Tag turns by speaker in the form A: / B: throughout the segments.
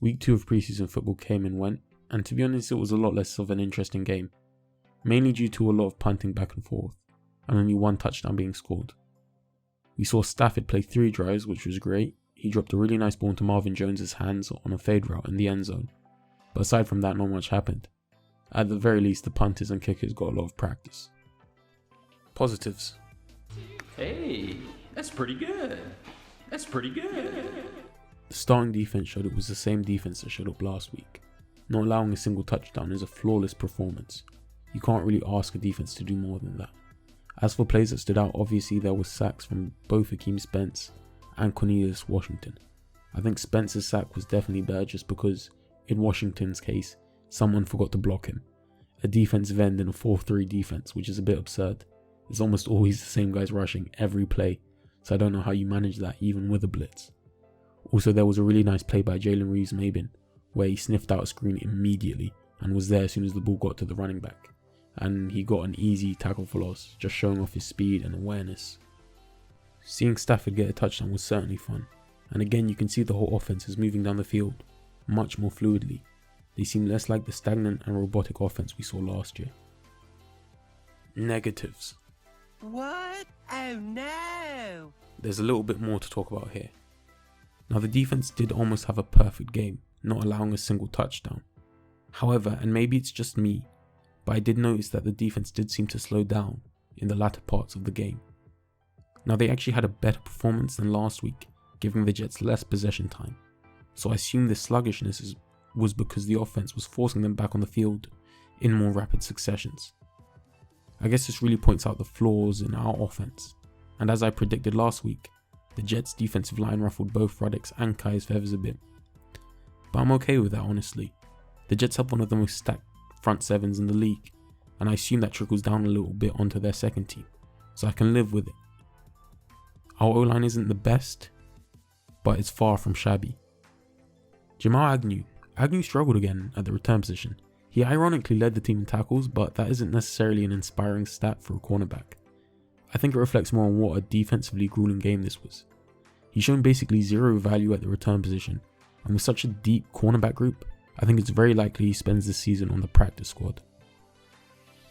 A: Week 2 of preseason football came and went, and to be honest it was a lot less of an interesting game, mainly due to a lot of punting back and forth, and only one touchdown being scored. We saw Stafford play 3 drives, which was great. He dropped a really nice ball into Marvin Jones's hands on a fade route in the end zone, but aside from that not much happened. At the very least the punters and kickers got a lot of practice. Positives.
B: Hey, that's pretty good. That's pretty good.
A: The starting defense showed it was the same defense that showed up last week. Not allowing a single touchdown is a flawless performance. You can't really ask a defense to do more than that. As for plays that stood out, obviously there was sacks from both Hakeem Spence and Cornelius Washington. I think Spence's sack was definitely better just because, in Washington's case, someone forgot to block him. A defensive end in a 4-3 defense, which is a bit absurd. It's almost always the same guys rushing every play, so I don't know how you manage that even with a blitz. Also, there was a really nice play by Jalen Reeves-Maybin, where he sniffed out a screen immediately and was there as soon as the ball got to the running back. And he got an easy tackle for loss, just showing off his speed and awareness. Seeing Stafford get a touchdown was certainly fun, and again you can see the whole offense is moving down the field much more fluidly. They seem less like the stagnant and robotic offense we saw last year. Negatives.
C: What? Oh no!
A: There's a little bit more to talk about here. Now the defense did almost have a perfect game, not allowing a single touchdown. However, and maybe it's just me, but I did notice that the defense did seem to slow down in the latter parts of the game. Now they actually had a better performance than last week, giving the Jets less possession time, so I assume this sluggishness was because the offense was forcing them back on the field in more rapid successions. I guess this really points out the flaws in our offense, and as I predicted last week, the Jets' defensive line ruffled both Ruddock's and Kai's feathers a bit. But I'm okay with that, honestly. The Jets have one of the most stacked front sevens in the league, and I assume that trickles down a little bit onto their second team, so I can live with it. Our O-line isn't the best, but it's far from shabby. Jamal Agnew struggled again at the return position. He ironically led the team in tackles, but that isn't necessarily an inspiring stat for a cornerback. I think it reflects more on what a defensively grueling game this was. He's shown basically zero value at the return position, and with such a deep cornerback group, I think it's very likely he spends this season on the practice squad.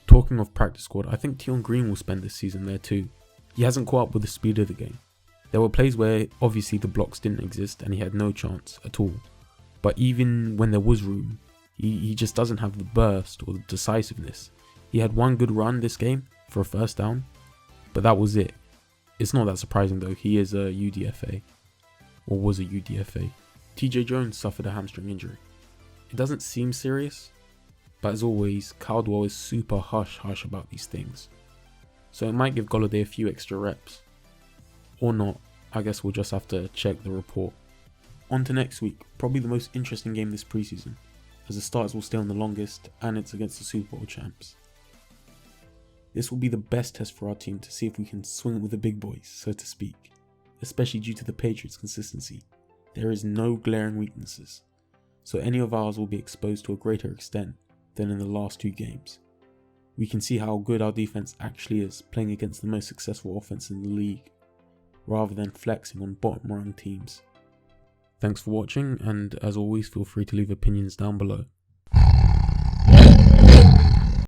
A: Talking of practice squad, I think Tion Green will spend this season there too. He hasn't caught up with the speed of the game. There were plays where obviously the blocks didn't exist and he had no chance at all. But even when there was room, he just doesn't have the burst or the decisiveness. He had one good run this game for a first down, but that was it. It's not that surprising though, he is a UDFA, or was a UDFA. TJ Jones suffered a hamstring injury. It doesn't seem serious, but as always, Caldwell is super hush-hush about these things. So it might give Golladay a few extra reps. Or not, I guess we'll just have to check the report. On to next week, probably the most interesting game this preseason, as the starters will stay on the longest and it's against the Super Bowl champs. This will be the best test for our team to see if we can swing it with the big boys, so to speak, especially due to the Patriots' consistency. There is no glaring weaknesses, so any of ours will be exposed to a greater extent than in the last 2 games. We can see how good our defense actually is playing against the most successful offense in the league, rather than flexing on bottom rung teams. Thanks for watching, and as always feel free to leave opinions down below.